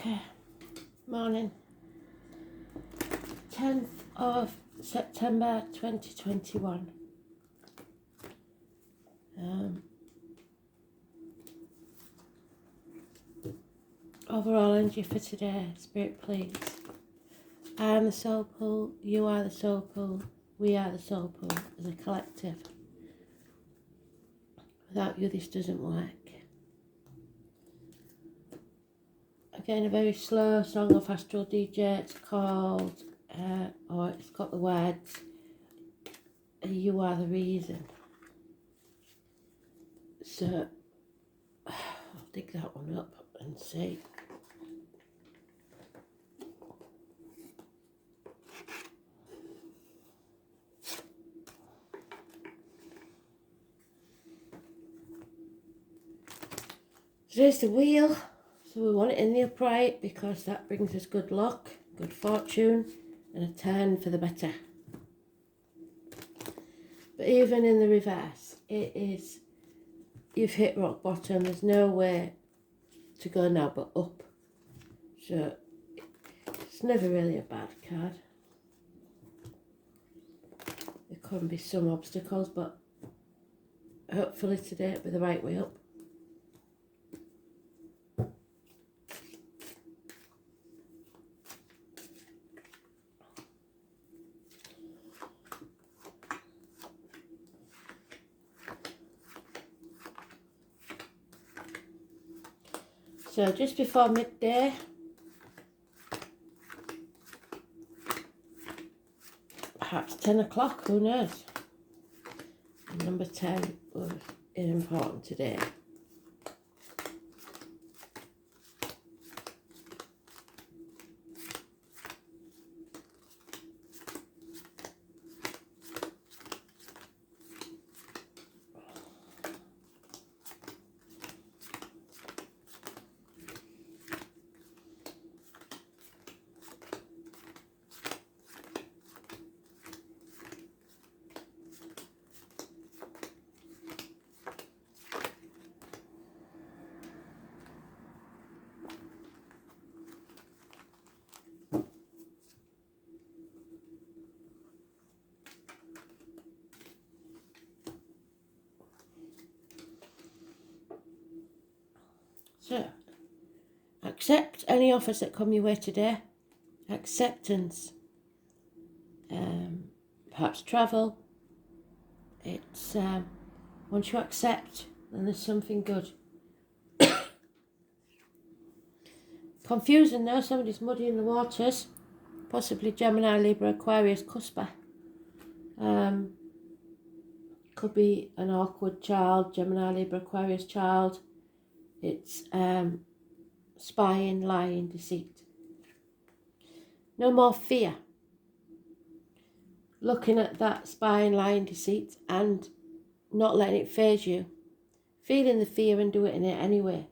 Okay, morning, 10th of September 2021. Overall energy for today, Spirit please. I am the soul pool, you are the soul pool, we are the soul pool as a collective. Without you this doesn't work. Again, a very slow song of Astral DJ. It's called, or it's got the words, you are the reason. So, I'll dig that one up and see. Today's the wheel, so we want it in the upright because that brings us good luck, good fortune, and a turn for the better. But even in the reverse, it is, you've hit rock bottom, there's no way to go now but up. So it's never really a bad card. There can be some obstacles, but hopefully today it'll be the right way up. So just before midday, perhaps 10 o'clock, who knows? Number 10 was important today. So, accept any offers that come your way today. Acceptance. Perhaps travel. It's once you accept, then there's something good. Confusing though, somebody's muddying the waters. Possibly Gemini, Libra, Aquarius, Cusper. Could be an awkward child, Gemini, Libra, Aquarius child. It's spying, lying, deceit. No more fear. Looking at that spying, lying, deceit and not letting it faze you. Feeling the fear and doing it anyway.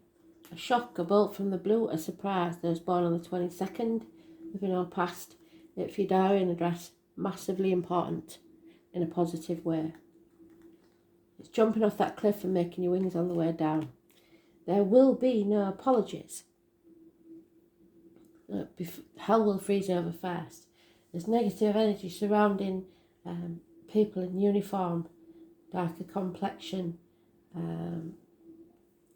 A shock, a bolt from the blue, a surprise. Those born on the 22nd, living or past. If your diary and address, massively important in a positive way. It's jumping off that cliff and making your wings on the way down. There will be no apologies. Hell will freeze over first. There's negative energy surrounding people in uniform, darker complexion,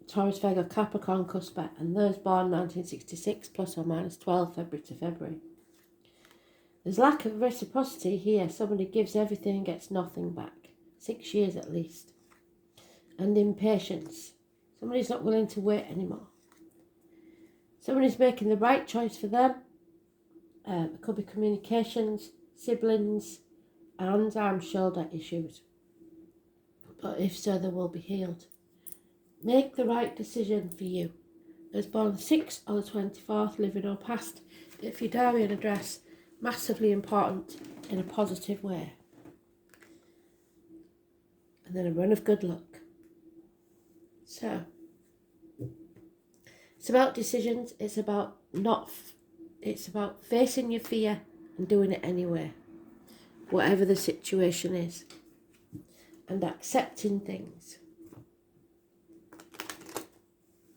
Taurus, Virgo, Capricorn, Cusper, and those born 1966 plus or minus 12 February to February. There's lack of reciprocity here. Somebody gives everything and gets nothing back. 6 years at least. And impatience. Somebody's not willing to wait anymore. Somebody's making the right choice for them. It could be communications, siblings, and arm shoulder issues. But if so, they will be healed. Make the right decision for you. Those born the 6th or the 24th, living or past, if your diary and address, massively important in a positive way. And then a run of good luck. So, it's about decisions. It's about facing your fear and doing it anyway, whatever the situation is, and accepting things.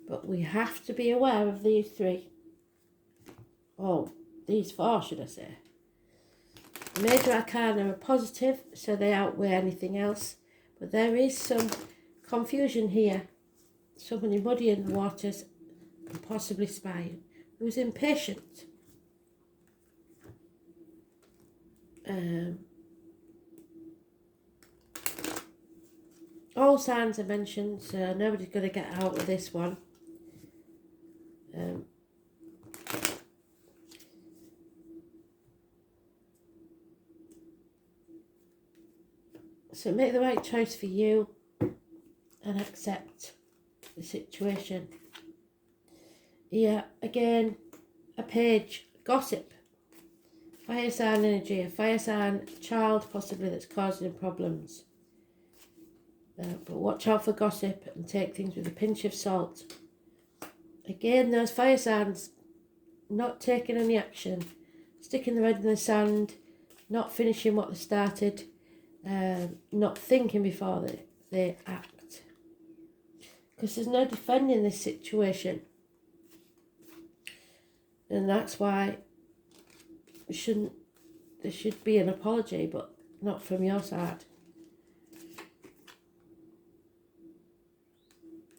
But we have to be aware of these three. Oh, these four, should I say. The major arcana are positive, so they outweigh anything else. But there is some confusion here. Somebody muddying the waters and possibly spying. Who's impatient. All signs are mentioned, so nobody's going to get out of this one. So make the right choice for you and accept the situation. Yeah, again, a page, gossip. Fire sign energy, a fire sign child possibly that's causing problems. But watch out for gossip and take things with a pinch of salt. Again, those fire signs not taking any action, sticking their head in the sand, not finishing what they started, not thinking before they act. Because there's no defending this situation. And that's why there should be an apology, but not from your side.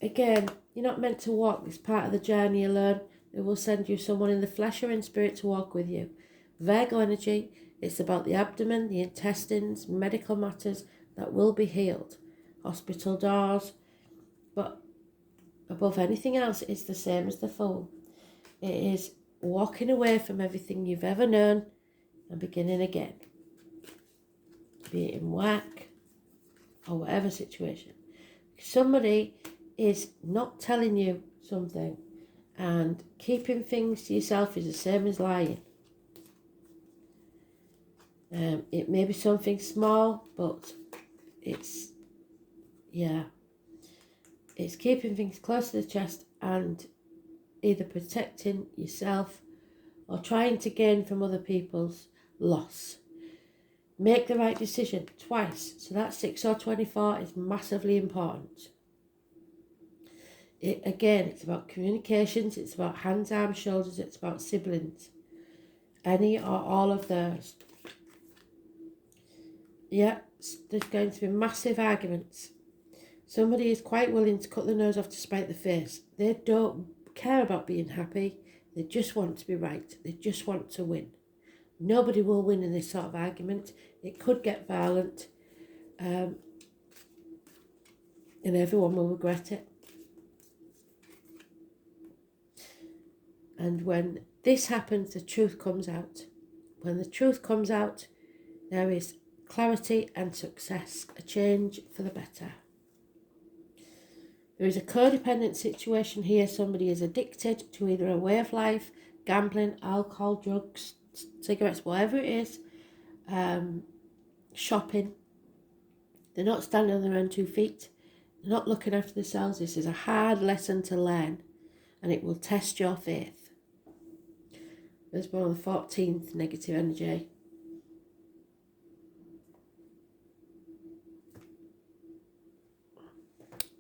Again, you're not meant to walk this part of the journey alone. They will send you someone in the flesh or in spirit to walk with you. Virgo energy, it's about the abdomen, the intestines, medical matters that will be healed. Hospital doors. But above anything else, it's the same as the Fool. It is walking away from everything you've ever known and beginning again. Be it in work or whatever situation. Somebody is not telling you something, and keeping things to yourself is the same as lying. It may be something small, but it's keeping things close to the chest and either protecting yourself or trying to gain from other people's loss. Make the right decision twice. So that 6 or 24 is massively important. It's about communications, it's about hands, arms, shoulders, it's about siblings. Any or all of those. Yeah, there's going to be massive arguments. Somebody is quite willing to cut the nose off to spite the face. They don't care about being happy. They just want to be right. They just want to win. Nobody will win in this sort of argument. It could get violent. And everyone will regret it. And when this happens, the truth comes out. When the truth comes out, there is clarity and success, a change for the better. There is a codependent situation here. Somebody is addicted to either a way of life, gambling, alcohol, drugs, cigarettes, whatever it is, shopping. They're not standing on their own 2 feet. They're not looking after themselves. This is a hard lesson to learn, and it will test your faith. There's one on the 14th, negative energy.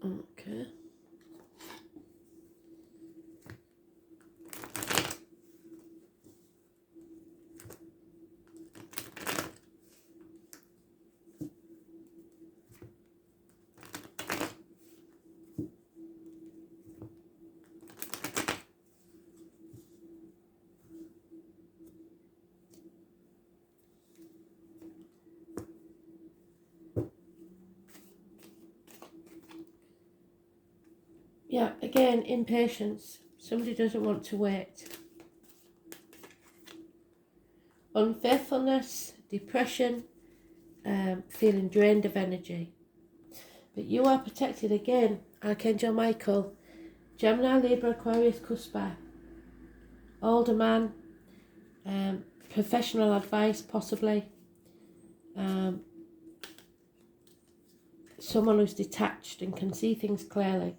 Okay. Yeah, again, impatience. Somebody doesn't want to wait. Unfaithfulness, depression, feeling drained of energy. But you are protected again. Archangel Michael, Gemini, Libra, Aquarius, Cuspa. Older man, professional advice possibly. Someone who's detached and can see things clearly.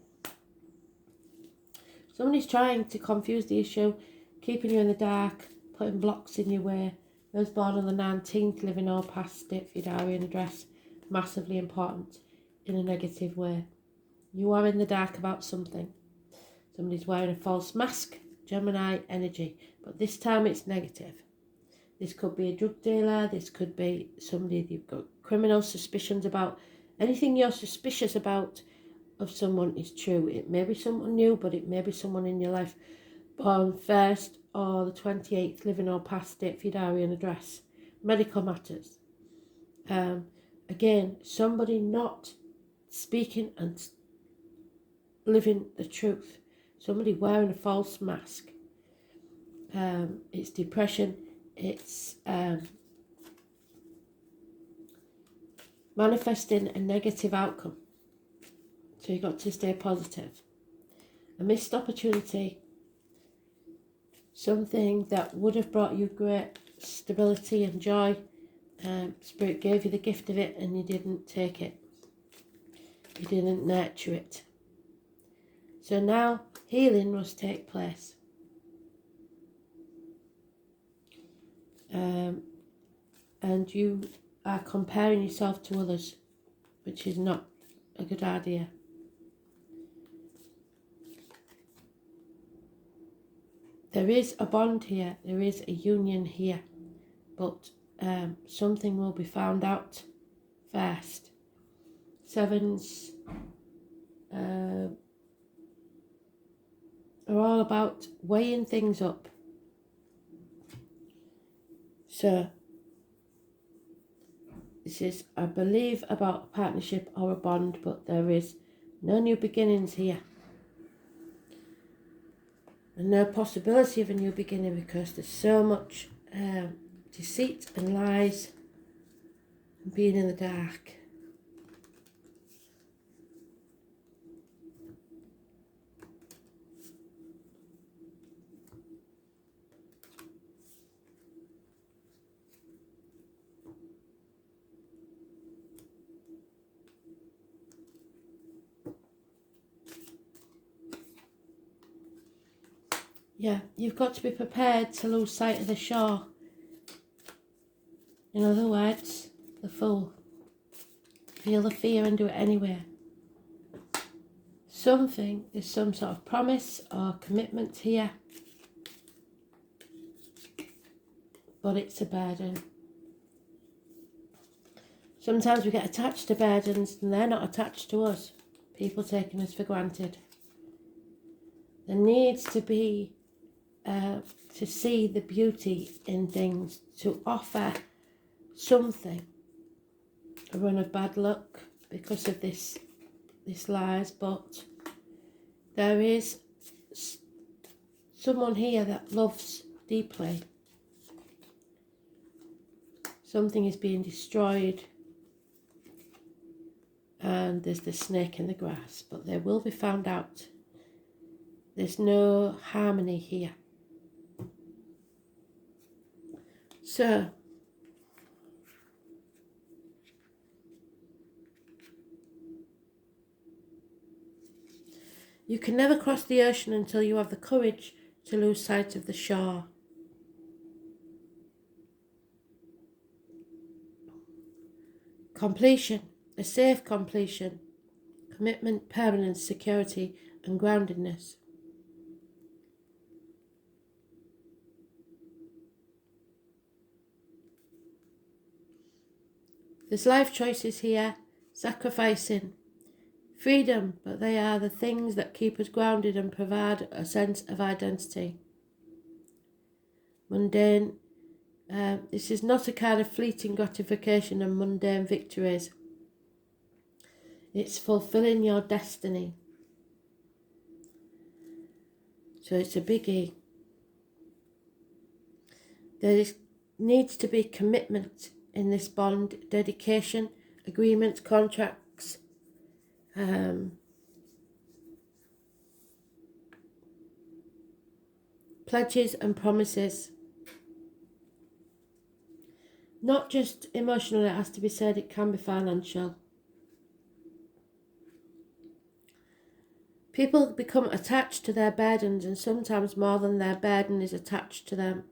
Somebody's trying to confuse the issue, keeping you in the dark, putting blocks in your way. Those born on the 19th, living all past it for your diary and address, massively important in a negative way. You are in the dark about something. Somebody's wearing a false mask Gemini energy, but this time it's negative. This could be a drug dealer, this could be somebody that you've got criminal suspicions about. Anything you're suspicious about of someone is true. It may be someone new, but it may be someone in your life born 1st or the 28th, living or past date for your diary and address. Medical matters. Again, somebody not speaking and living the truth. Somebody wearing a false mask. It's depression. It's manifesting a negative outcome. So you've got to stay positive. A missed opportunity. Something that would have brought you great stability and joy. Spirit gave you the gift of it and you didn't take it. You didn't nurture it. So now healing must take place. And you are comparing yourself to others, which is not a good idea. There is a bond here, there is a union here, but something will be found out first. Sevens are all about weighing things up. So this is, I believe, about a partnership or a bond, but there is no new beginnings here. And no possibility of a new beginning because there's so much deceit and lies and being in the dark. Yeah, you've got to be prepared to lose sight of the shore. In other words, the fool. Feel the fear and do it anyway. Something is some sort of promise or commitment here. But it's a burden. Sometimes we get attached to burdens and they're not attached to us. People taking us for granted. There needs to be to see the beauty in things, to offer something. A run of bad luck because of this lies, but there is someone here that loves deeply. Something is being destroyed and there's the snake in the grass, but they will be found out. There's no harmony here. So, you can never cross the ocean until you have the courage to lose sight of the shore. Completion, a safe completion, commitment, permanence, security and groundedness. There's life choices here, sacrificing, freedom, but they are the things that keep us grounded and provide a sense of identity. Mundane, this is not a kind of fleeting gratification and mundane victories. It's fulfilling your destiny. So it's a biggie. There needs to be commitment in this bond, dedication, agreements, contracts, pledges and promises. Not just emotional, it has to be said, it can be financial. People become attached to their burdens and sometimes more than their burden is attached to them.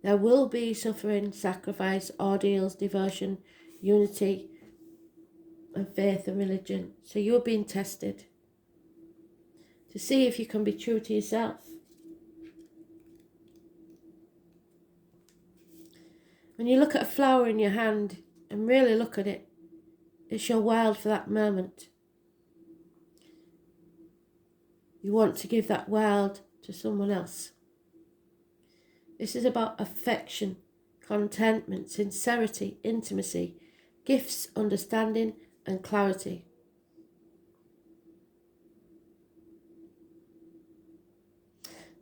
There will be suffering, sacrifice, ordeals, devotion, unity, and faith and religion. So you're being tested to see if you can be true to yourself. When you look at a flower in your hand and really look at it, it's your world for that moment. You want to give that world to someone else. This is about affection, contentment, sincerity, intimacy, gifts, understanding, and clarity.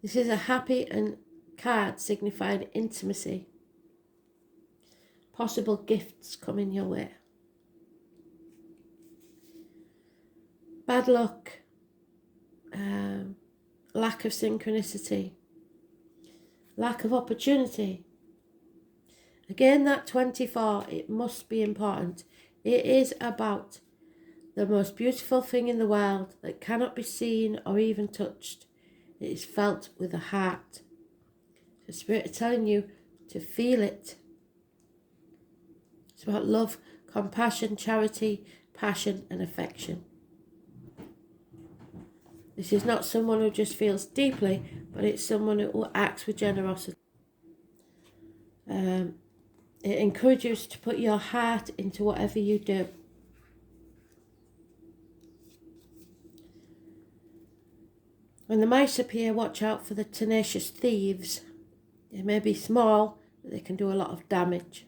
This is a happy and card signifying intimacy. Possible gifts coming your way. Bad luck, lack of synchronicity, lack of opportunity. Again, that 24, it must be important. It is about the most beautiful thing in the world that cannot be seen or even touched. It is felt with the heart. The Spirit is telling you to feel it. It's about love, compassion, charity, passion, and affection. This is not someone who just feels deeply, but it's someone who acts with generosity. It encourages you to put your heart into whatever you do. When the mice appear, watch out for the tenacious thieves. They may be small, but they can do a lot of damage.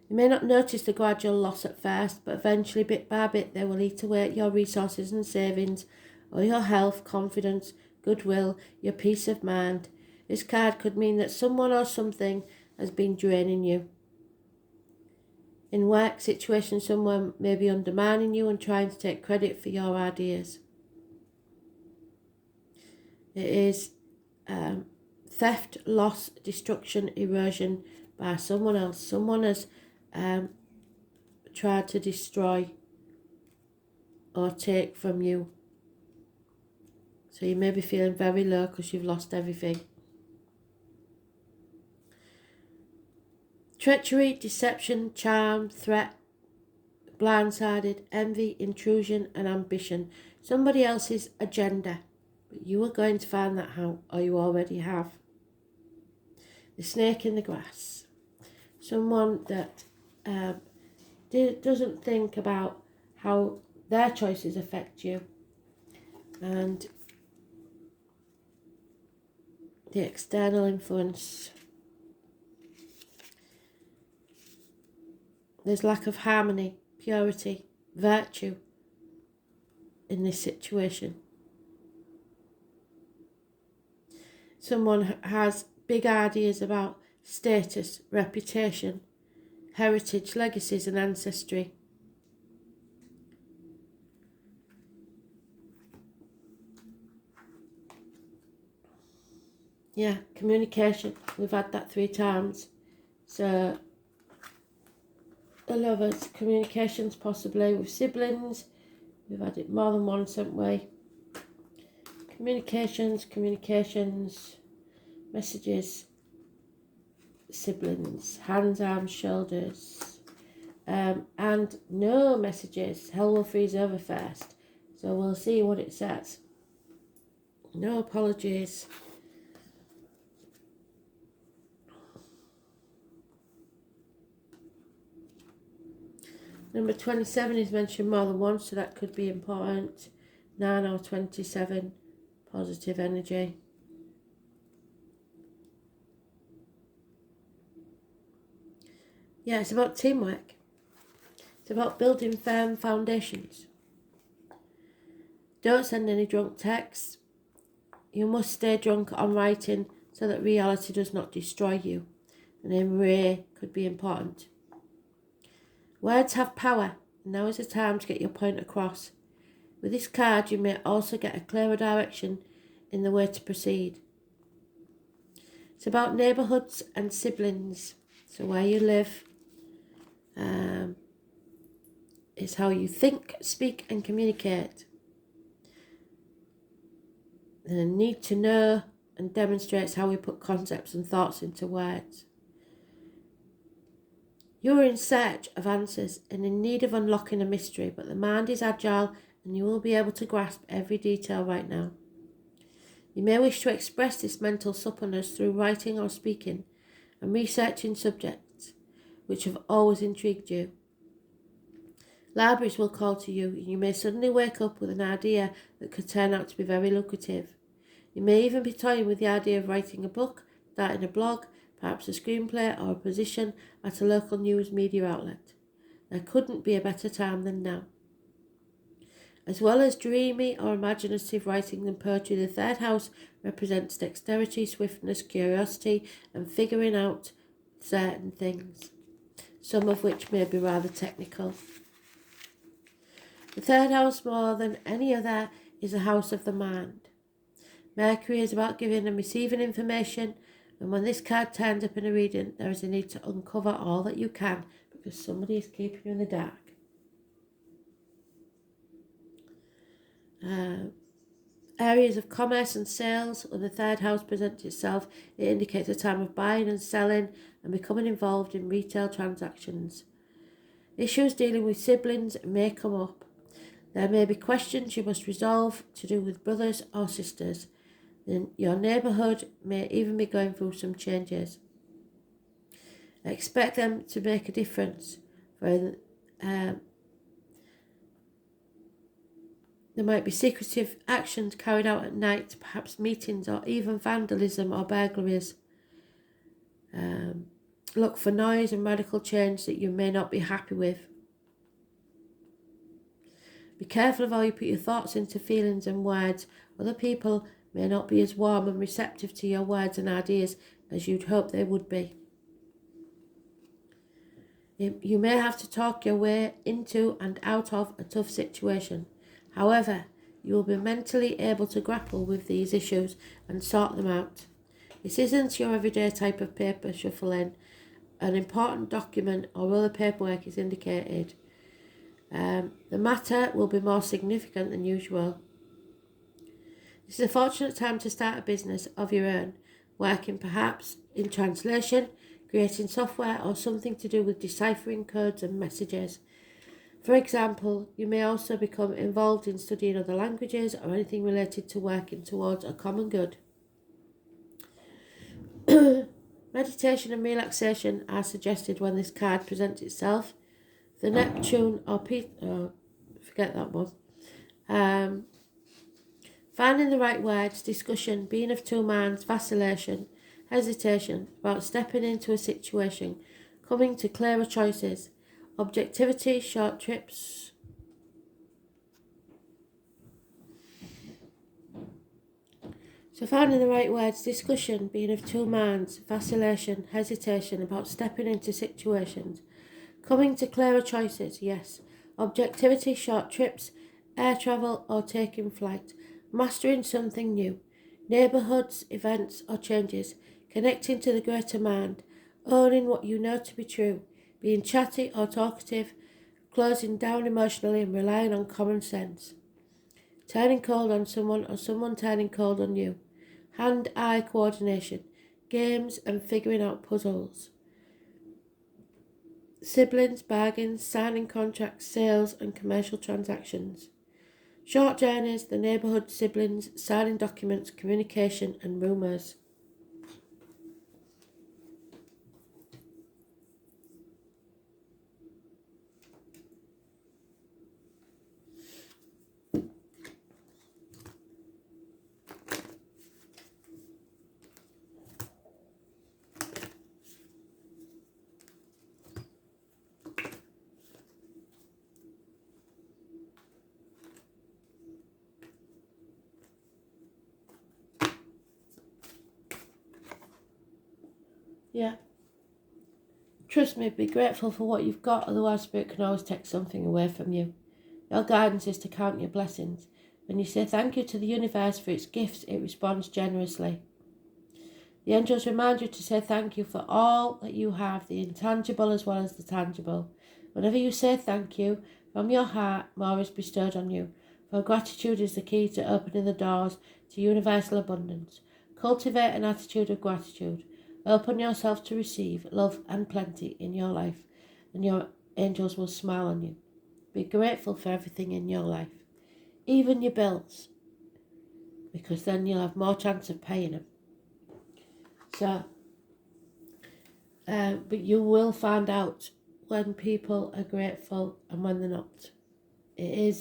You may not notice the gradual loss at first, but eventually, bit by bit, they will eat away at your resources and savings, or your health, confidence, goodwill, your peace of mind. This card could mean that someone or something has been draining you. In work situations, someone may be undermining you and trying to take credit for your ideas. It is theft, loss, destruction, erosion by someone else. Someone has tried to destroy or take from you. So you may be feeling very low because you've lost everything. Treachery, deception, charm, threat, blindsided, envy, intrusion and ambition. Somebody else's agenda. But you are going to find that out, or you already have. The snake in the grass. Someone that doesn't think about how their choices affect you. And the external influence. There's lack of harmony, purity, virtue in this situation. Someone has big ideas about status, reputation, heritage, legacies and ancestry. Yeah, communication. We've had that 3 times. So, the lovers, communications possibly with siblings. We've had it more than once, haven't we? Communications, messages, siblings, hands, arms, shoulders. And no messages. Hell will freeze over first. So we'll see what it says. No apologies. Number 27 is mentioned more than once, so that could be important. 9 or 27, positive energy. Yeah, it's about teamwork. It's about building firm foundations. Don't send any drunk texts. You must stay drunk on writing so that reality does not destroy you. The name Ray could be important. Words have power. Now is the time to get your point across. With this card, you may also get a clearer direction in the way to proceed. It's about neighbourhoods and siblings. So where you live, it's how you think, speak and communicate. The need to know and demonstrates how we put concepts and thoughts into words. You are in search of answers and in need of unlocking a mystery, but the mind is agile and you will be able to grasp every detail right now. You may wish to express this mental suppleness through writing or speaking, and researching subjects which have always intrigued you. Libraries will call to you, and you may suddenly wake up with an idea that could turn out to be very lucrative. You may even be toying with the idea of writing a book, starting a blog, perhaps a screenplay or a position at a local news media outlet. There couldn't be a better time than now. As well as dreamy or imaginative writing and poetry, the third house represents dexterity, swiftness, curiosity, and figuring out certain things, some of which may be rather technical. The third house, more than any other, is a house of the mind. Mercury is about giving and receiving information, and when this card turns up in a reading, there is a need to uncover all that you can because somebody is keeping you in the dark. Areas of commerce and sales. When the third house presents itself, it indicates a time of buying and selling and becoming involved in retail transactions. Issues dealing with siblings may come up. There may be questions you must resolve to do with brothers or sisters. Your neighbourhood may even be going through some changes. Expect them to make a difference. There might be secretive actions carried out at night, perhaps meetings or even vandalism or burglaries. Look for noise and radical change that you may not be happy with. Be careful of how you put your thoughts into feelings and words. Other people may not be as warm and receptive to your words and ideas as you'd hope they would be. You may have to talk your way into and out of a tough situation. However, you will be mentally able to grapple with these issues and sort them out. This isn't your everyday type of paper shuffling. An important document or other paperwork is indicated. The matter will be more significant than usual. This is a fortunate time to start a business of your own, working perhaps in translation, creating software, or something to do with deciphering codes and messages. For example, you may also become involved in studying other languages or anything related to working towards a common good. Meditation and relaxation are suggested when this card presents itself. The Neptune or forget that one. Finding the right words, discussion, being of two minds, vacillation, hesitation about stepping into a situation, coming to clearer choices, objectivity, short trips. So finding the right words, discussion, being of two minds, vacillation, hesitation about stepping into situations, coming to clearer choices, yes. Objectivity, short trips, air travel or taking flight, mastering something new, neighbourhoods, events or changes, connecting to the greater mind, owning what you know to be true, being chatty or talkative, closing down emotionally and relying on common sense, turning cold on someone or someone turning cold on you, hand-eye coordination, games and figuring out puzzles, siblings, bargains, signing contracts, sales and commercial transactions, short journeys, the neighbourhood, siblings, signing documents, communication and rumours. Yeah. Trust me, be grateful for what you've got, otherwise Spirit can always take something away from you. Your guidance is to count your blessings. When you say thank you to the universe for its gifts, it responds generously. The angels remind you to say thank you for all that you have, the intangible as well as the tangible. Whenever you say thank you, from your heart, more is bestowed on you. For gratitude is the key to opening the doors to universal abundance. Cultivate an attitude of gratitude. Open yourself to receive love and plenty in your life, and your angels will smile on you. Be grateful for everything in your life, even your bills, because then you'll have more chance of paying them. So, But you will find out when people are grateful and when they're not. It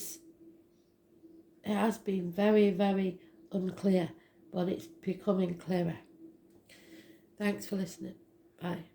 has been very, very unclear, but it's becoming clearer. Thanks for listening. Bye.